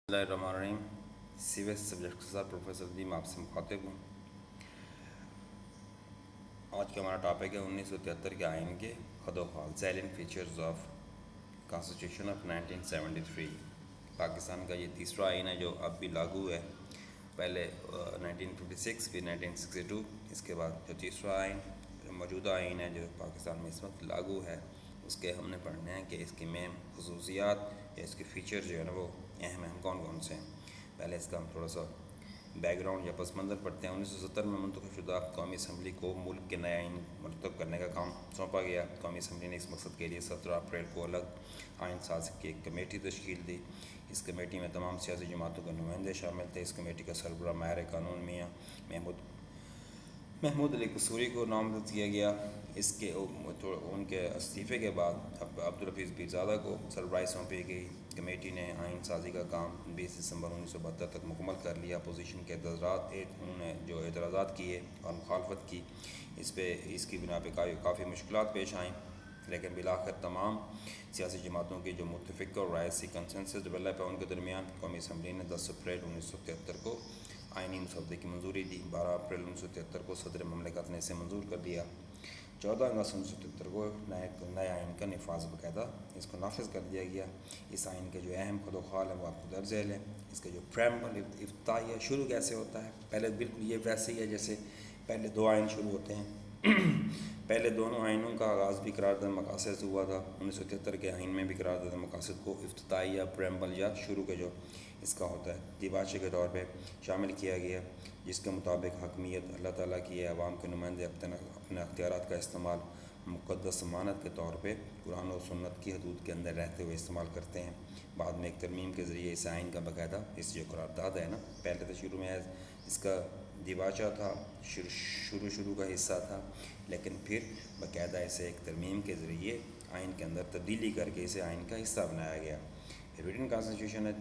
بسم اللہ الرحمن الرحیم. سی ویس سبجیکٹ کے ساتھ پروفیسر ندیم آپ سے مخاطب ہوں. آج کا ہمارا ٹاپک ہے 1973 کے آئین کے خد و خال salient features of constitution of 1973. Pakistan کا یہ تیسرا آئین ہے جو اب بھی لاگو ہے. پہلے 1956 پھر 1962. اس کے بعد جو تیسرا آئین موجودہ آئین ہے جو پاکستان میں اس وقت لاگو ہے اس کے ہم نے پڑھنے ہیں کہ اس کی مین خصوصیات یا اس کے فیچر جو ہے نا وہ اہم کون کون سے ہیں. پہلے اس کا ہم تھوڑا سا بیک گراؤنڈ یا پس منظر پڑھتے ہیں. 1970 میں منتخب شدہ قومی اسمبلی کو ملک کے نئے آئین مرتب کرنے کا کام سونپا گیا. قومی اسمبلی نے اس مقصد کے لیے 17 اپریل کو الگ آئین ساز کی ایک کمیٹی تشکیل دی. اس کمیٹی میں تمام سیاسی جماعتوں کے نمائندے شامل تھے. اس کمیٹی کا سربراہ ماہر قانون میاں محمود علی قصوری کو نامزد کیا گیا. اس کے ان کے استعفے کے بعد عبدالحفیظ پیرزادہ کو سربراہی سونپی گئی. کمیٹی نے آئین سازی کا کام 20 دسمبر 1972 تک مکمل کر لیا. اپوزیشن کے انہوں نے جو اعتراضات کیے اور مخالفت کی اس کی بنا پہ کافی مشکلات پیش آئیں، لیکن بالآخر تمام سیاسی جماعتوں کی جو متفقہ اور رائے سی کنسنسس ڈیولپ ہے ان کے درمیان قومی اسمبلی نے 10 اپریل 1973 کو آئینی مسودے کی منظوری دی. 12 اپریل 1973 کو صدر مملکت نے اسے منظور کر دیا. 14 اگست 1973 کو نئے آئین کا نفاذ باقاعدہ اس کو نافذ کر دیا گیا. اس آئین کے جو اہم خد و خال ہیں وہ آپ کو درج ذیل ہے. اس کے جو پریمبل افتتاحیہ شروع کیسے ہوتا ہے، پہلے بالکل یہ ویسے ہی ہے جیسے پہلے دو آئین شروع ہوتے ہیں. پہلے دونوں آئینوں کا آغاز بھی قرارداد مقاصد سے ہوا تھا. 1973 کے آئین میں بھی قرارداد مقاصد کو افتتاحیہ پریمبل یا شروع کے جو اس کا ہوتا ہے دیباچے کے طور پہ شامل کیا گیا، جس کے مطابق حکمیت اللہ تعالیٰ کی ہے. عوام کے نمائندے اپنے اختیارات کا استعمال مقدس ضمانت کے طور پہ قرآن و سنت کی حدود کے اندر رہتے ہوئے استعمال کرتے ہیں. بعد میں ایک ترمیم کے ذریعے اس آئین کا باقاعدہ اس جو قرارداد ہے نا، پہلے تو شروع میں اس کا دیباچہ تھا، شروع کا حصہ تھا، لیکن پھر باقاعدہ اسے ایک ترمیم کے ذریعے آئین کے اندر تبدیلی کر کے اسے آئین کا حصہ بنایا گیا. ریٹن کانسٹیٹیوشن ہے.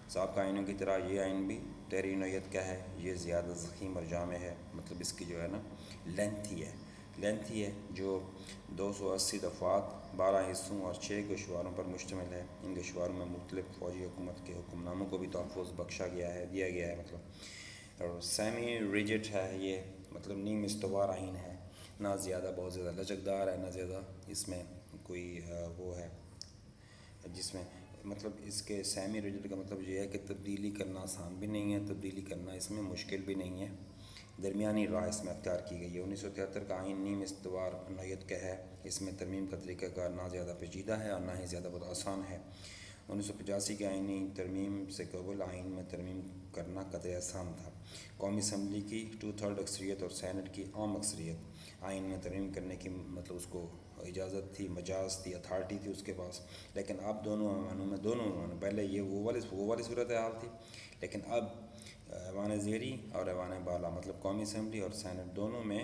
سابقہ آئینوں کی طرح یہ آئین بھی تحریری نوعیت کا ہے. یہ زیادہ ضخیم اور جامع ہے، مطلب اس کی جو ہے نا لینتھی ہے جو 280 دفعات 12 حصوں اور 6 گوشواروں پر مشتمل ہے. ان گوشواروں میں مختلف فوجی حکومت کے حکم ناموں کو بھی تحفظ دیا گیا ہے. اور سیمی ریجٹ ہے یہ، مطلب نیم استوار آئین ہے. نہ زیادہ بہت زیادہ لچکدار ہے، نہ زیادہ اس میں کوئی وہ ہے جس میں مطلب اس کے سیمی ریجٹ کا مطلب یہ ہے کہ تبدیلی کرنا آسان بھی نہیں ہے، تبدیلی کرنا اس میں مشکل بھی نہیں ہے. درمیانی راہ اس میں اختیار کی گئی ہے. 1973 کا آئین نیم استوار نوعیت کا ہے. اس میں ترمیم کا طریقہ کار نہ زیادہ پیچیدہ ہے اور نہ ہی زیادہ بہت آسان ہے. 1985 کے آئینی ترمیم سے قبل آئین میں ترمیم کرنا قدرے آسان تھا. قومی اسمبلی کی 2/3 اکثریت اور سینٹ کی عام اکثریت آئین میں ترمیم کرنے کی مطلب اس کو اجازت تھی، مجاز تھی، اتھارٹی تھی اس کے پاس. لیکن اب دونوں ایوانوں پہلے یہ وہ والی صورت حال تھی، لیکن اب ایوان زیری اور ایوان بالا مطلب قومی اسمبلی اور سینٹ دونوں میں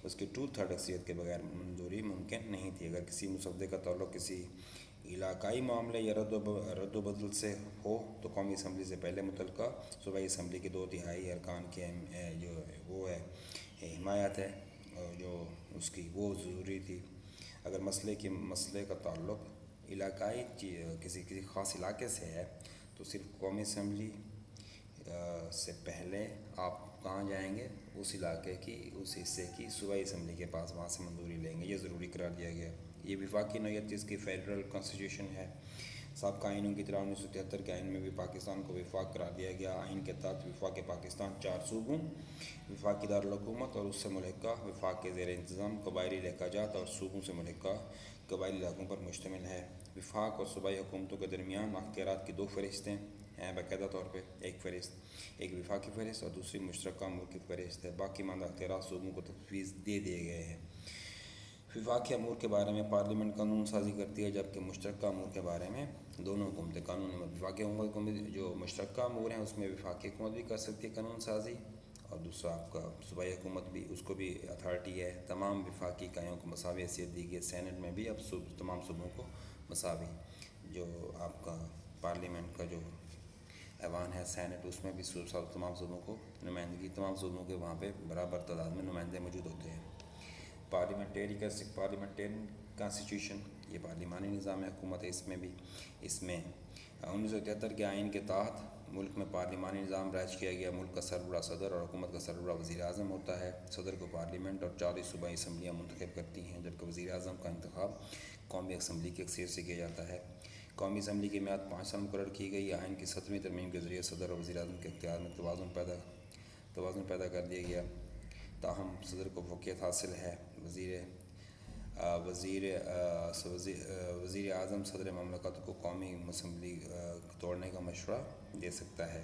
اس کی 2/3 اکثریت کے بغیر منظوری ممکن نہیں تھی. اگر کسی مسودے کا تعلق کسی علاقائی معاملے یا رد و بدل سے ہو تو قومی اسمبلی سے پہلے متعلقہ صوبائی اسمبلی کے 2/3 ارکان کی جو وہ ہے حمایت ہے جو اس کی وہ ضروری تھی. اگر مسئلے کا تعلق علاقائی کسی خاص علاقے سے ہے تو صرف قومی اسمبلی سے پہلے آپ کہاں جائیں گے، اس علاقے کی اس حصے کی صوبائی اسمبلی کے پاس، وہاں سے منظوری لیں گے. یہ ضروری قرار دیا گیا. یہ وفاقی نوعیت جس کی فیڈرل کانسٹیٹیوشن ہے. سابقہ آئینوں کی طرح 1973 کے آئین میں بھی پاکستان کو وفاق قرار دیا گیا. آئین کے تحت وفاق پاکستان 4 صوبوں، وفاقی دارالحکومت اور اس سے ملحقہ وفاق کے زیر انتظام قبائلی لہکہ جات اور صوبوں سے ملحقہ قبائلی علاقوں پر مشتمل ہے. وفاق اور صوبائی حکومتوں کے درمیان اختیارات کی 2 فہرستیں ہیں باقاعدہ طور پہ، ایک وفاقی فہرست اور دوسری مشترکہ امور کی فہرست ہے. باقی ماندہ اختیارات صوبوں کو تفویض دے دیے گئے ہیں. وفاقی امور کے بارے میں پارلیمنٹ قانون سازی کرتی ہے، جبکہ مشترکہ امور کے بارے میں دونوں حکومتیں وفاقی حکومت کو جو مشترکہ امور ہیں اس میں وفاقی حکومت بھی کر سکتی ہے قانون سازی، اور دوسرا آپ کا صوبائی حکومت بھی، اس کو بھی اتھارٹی ہے. تمام وفاقی اکائیوں کو مساوی حیثیت دی گئی. سینٹ میں بھی اب تمام صوبوں کو مساوی، جو آپ کا پارلیمنٹ کا جو ایوان ہے سینٹ، اس میں بھی تمام صوبوں کو نمائندگی، تمام صوبوں کے وہاں پہ برابر تعداد میں نمائندے موجود ہوتے ہیں. پارلیمنٹین کانسٹیٹیوشن، یہ پارلیمانی نظام حکومت ہے. اس میں 1973 کے آئین کے تحت ملک میں پارلیمانی نظام رائج کیا گیا. ملک کا سربراہ صدر اور حکومت کا سربراہ وزیر اعظم ہوتا ہے. صدر کو پارلیمنٹ اور 40 صوبائی اسمبلیاں منتخب کرتی ہیں، جبکہ وزیر اعظم کا انتخاب قومی اسمبلی کی اکثریت سے کیا جاتا ہے. قومی اسمبلی کی میعاد 5 سال مقرر کی گئی. آئین کی 7ویں ترمیم کے ذریعے صدر اور وزیر اعظم کے اختیار میں توازن پیدا کر دیا گیا. تاہم صدر کو فوقیت حاصل ہے. وزیر اعظم صدر مملکت کو قومی اسمبلی توڑنے کا مشورہ دے سکتا ہے.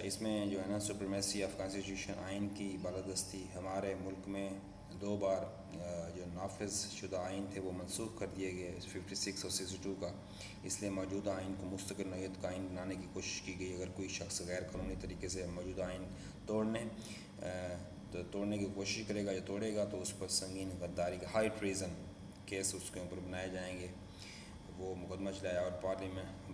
اس میں جو ہے نا سپریمیسی آف کانسٹیٹیوشن، آئین کی بالادستی. ہمارے ملک میں 2 بار جو نافذ شدہ آئین تھے وہ منسوخ کر دیے گئے 56 اور 62 کا. اس لیے موجودہ آئین کو مستقل نوعیت کا آئین بنانے کی کوشش کی گئی. اگر کوئی شخص غیر قانونی طریقے سے موجودہ آئین توڑنے کی کوشش کرے گا یا توڑے گا تو اس پر سنگین غداری کا ہائی ٹریزن کیس اس کے اوپر بنائے جائیں گے. وہ مقدمہ چلایا اور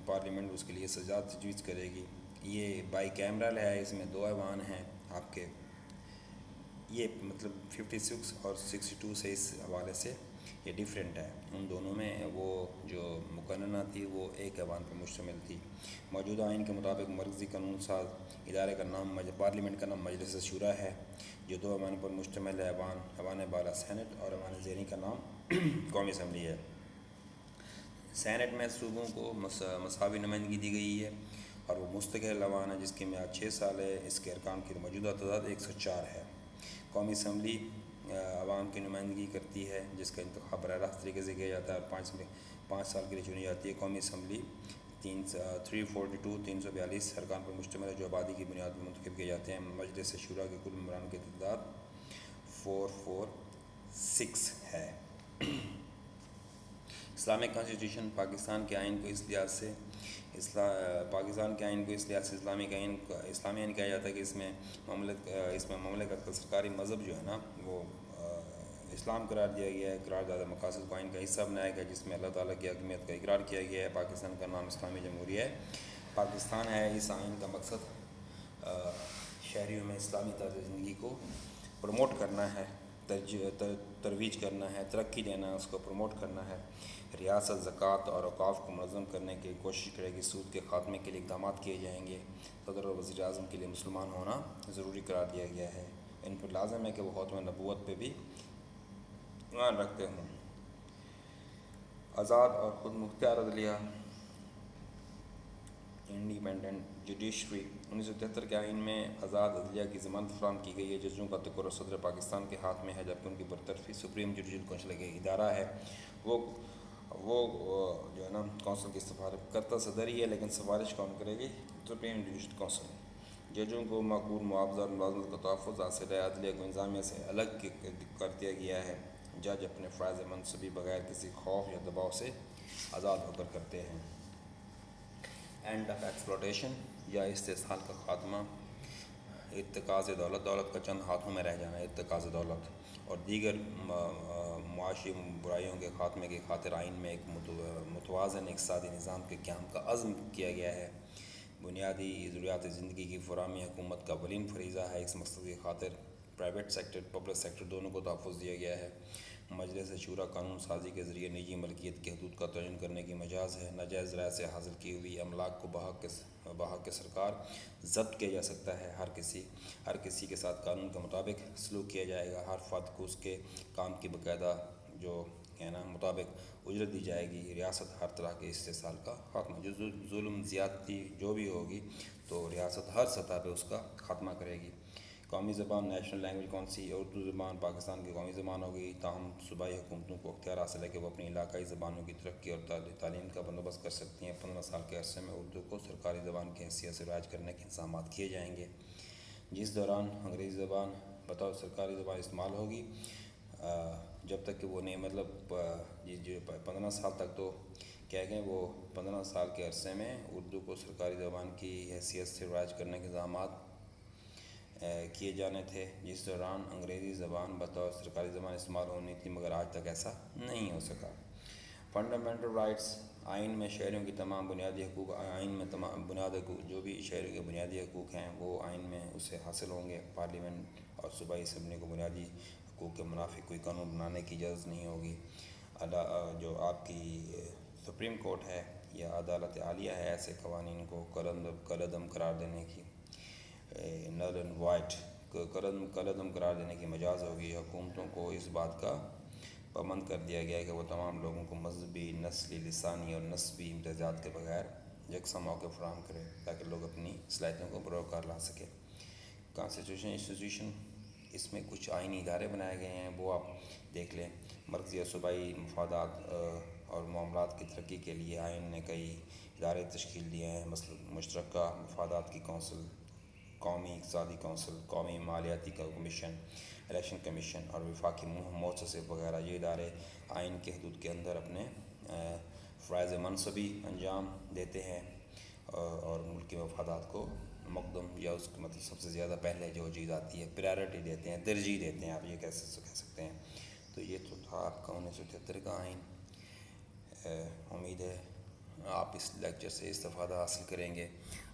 پارلیمنٹ اس کے لیے سزا تجویز کرے گی. یہ بائی کیمرل ہے، اس میں 2 ایوان ہیں آپ کے. یہ مطلب 56 اور 62 سے اس حوالے سے یہ ڈیفرنٹ ہے. ان دونوں میں وہ جو مقننہ تھی وہ ایک ایوان پر مشتمل تھی. موجودہ آئین کے مطابق مرکزی قانون ساز ادارے کا نام پارلیمنٹ کا نام مجلس شورا ہے، جو 2 ایوان پر مشتمل ہے. ایوان بالا سینٹ اور ایوان زیریں کا نام قومی اسمبلی ہے. سینٹ میں صوبوں کو مساوی نمائندگی دی گئی ہے اور وہ مستقل ایوان ہے جس کی میعاد 6 سال ہے. اس کے ارکان کی موجودہ تعداد 104 ہے. قومی اسمبلی عوام کی نمائندگی کرتی ہے جس کا انتخاب براہ راست طریقے سے کیا جاتا ہے اور 5 سال کے لیے چنی جاتی ہے. قومی اسمبلی 342 ارکان پر مشتمل ہے جو آبادی کی بنیاد پر منتخب کیے جاتے ہیں. مجلس شورا کے کل ممبران کی تعداد 446 ہے. اسلامک کانسٹیٹیوشن پاکستان کے آئین کو اس لحاظ سے اسلامی آئین کہا جاتا ہے کہ اس میں مملکت کا سرکاری مذہب جو ہے نا وہ اسلام قرار دیا گیا ہے. قرارداد مقاصد کو آئین کا حصہ بنایا گیا جس میں اللہ تعالیٰ کی حاکمیت کا اقرار کیا گیا ہے. پاکستان کا نام اسلامی جمہوریہ پاکستان ہے. اس آئین کا مقصد شہریوں میں اسلامی طرز زندگی کو پروموٹ کرنا ہے، ترویج کرنا ہے، ترقی دینا ہے، اس کو پروموٹ کرنا ہے. ریاست زکوٰۃ اور اوقاف کو منظم کرنے کی کوشش کرے گی. سود کے خاتمے کے لیے اقدامات کیے جائیں گے. صدر اور وزیر اعظم کے لیے مسلمان ہونا ضروری قرار دیا گیا ہے. ان پر لازم ہے کہ وہ ختم نبوت پہ بھی ایمان رکھتے ہوں. آزاد اور خود مختار عدلیہ، انڈیپینڈنٹ جوڈیشری. 1973 کے آئین میں آزاد عدلیہ کی ضمانت فراہم کی گئی ہے. ججوں کا تقرر صدر پاکستان کے ہاتھ میں ہے جبکہ ان کی برطرفی سپریم جوڈیشل کونسل کا ادارہ ہے. وہ جو ہے نا کونسل کی سفارش کرتا صدر ہی ہے لیکن سفارش کون کرے گی؟ Supreme judicial council. ججوں کو معقول معاوضہ اور ملازمت کا تحفظ حاصل ہے. عدلیہ کو انتظامیہ سے الگ کر دیا گیا ہے. جج اپنے فرائض منصبی بغیر کسی خوف یا دباؤ سے آزاد ہو کر کرتے ہیں. اینڈ آف ایکسپلوٹیشن یا استحصال کا خاتمہ. ارتکاز دولت کا چند ہاتھوں میں رہ جانا. ارتکاز دولت اور دیگر معاشی برائیوں کے خاتمے کی خاطر آئین میں ایک متوازن اقتصادی نظام کے قیام کا عزم کیا گیا ہے. بنیادی ضروریات زندگی کی فراہمی حکومت کا اولین فریضہ ہے. اس مقصد کی خاطر پرائیویٹ سیکٹر پبلک سیکٹر دونوں کو تحفظ دیا گیا ہے. مجلس شورا قانون سازی کے ذریعے نجی ملکیت کی حدود کا تعین کرنے کی مجاز ہے. ناجائز ذرائع سے حاصل کی ہوئی املاک کو بحق سرکار ضبط کیا جا سکتا ہے. ہر کسی کے ساتھ قانون کے مطابق سلوک کیا جائے گا. ہر فرد کو اس کے کام کی باقاعدہ جو ہے نا مطابق اجرت دی جائے گی. ریاست ہر طرح کے استحصال کا خاتمہ، جو ظلم زیادتی جو بھی ہوگی تو ریاست ہر سطح پہ اس کا خاتمہ کرے گی. قومی زبان نیشنل لینگویج کون سی؟ اردو زبان پاکستان کی قومی زبان ہوگی. تاہم صوبائی حکومتوں کو اختیار حاصل ہے کہ وہ اپنی علاقائی زبانوں کی ترقی اور تعلیم کا بندوبست کر سکتی ہیں. 15 سال کے عرصے میں اردو کو سرکاری زبان کی حیثیت سے رائج کرنے کے انتظامات کیے جائیں گے، جس دوران انگریزی زبان بطور سرکاری زبان استعمال ہوگی جب تک کہ وہ نہیں 15 سال تک تو کہہ گئے وہ 15 سال کے عرصے میں اردو کو سرکاری زبان کی حیثیت سے رائج کرنے کے انتظامات کیے جانے تھے، جس دوران انگریزی زبان بطور سرکاری زبان استعمال ہونی تھی، مگر آج تک ایسا نہیں ہو سکا. Fundamental rights. آئین میں شہریوں کی تمام بنیادی حقوق جو بھی شہریوں کے بنیادی حقوق ہیں وہ آئین میں اسے حاصل ہوں گے. پارلیمنٹ اور صوبائی اسمبلی کو بنیادی حقوق کے منافق کوئی قانون بنانے کی اجازت نہیں ہوگی. جو آپ کی سپریم کورٹ ہے یا عدالت عالیہ ہے ایسے قوانین کو کالعدم قرار دینے کی، نل اینڈ وائٹ کالعدم قرار دینے کی مجاز ہوگی۔ حکومتوں کو اس بات کا پابند کر دیا گیا ہے کہ وہ تمام لوگوں کو مذہبی، نسلی، لسانی اور نسبی امتیازات کے بغیر یکساں موقع فراہم کرے تاکہ لوگ اپنی صلاحیتوں کو بروکار لا سکیں۔ کانسٹیٹیوشن انسٹیٹیوشن، اس میں کچھ آئینی ادارے بنائے گئے ہیں، وہ آپ دیکھ لیں۔ مرکزی اور صوبائی مفادات اور معاملات کی ترقی کے لیے آئین نے کئی ادارے تشکیل دیے ہیں، مثلا مشترکہ مفادات کی کونسل، قومی اقتصادی کونسل، قومی مالیاتی کمیشن، الیکشن کمیشن اور وفاقی مؤسسے وغیرہ۔ یہ ادارے آئین کے حدود کے اندر اپنے فرائض منصبی انجام دیتے ہیں اور ملکی مفادات کو مقدم یا اس کے مطلب سب سے زیادہ پہلے جو چیز آتی ہے پریارٹی دیتے ہیں، ترجیح دیتے ہیں، آپ یہ کیسے کہہ سکتے ہیں۔ تو یہ تو تھا آپ کا 1973 کا آئین۔ امید ہے آپ اس لیکچر سے استفادہ حاصل کریں گے۔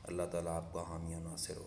اللہ تعالیٰ آپ کا حامی و ناصر ہو۔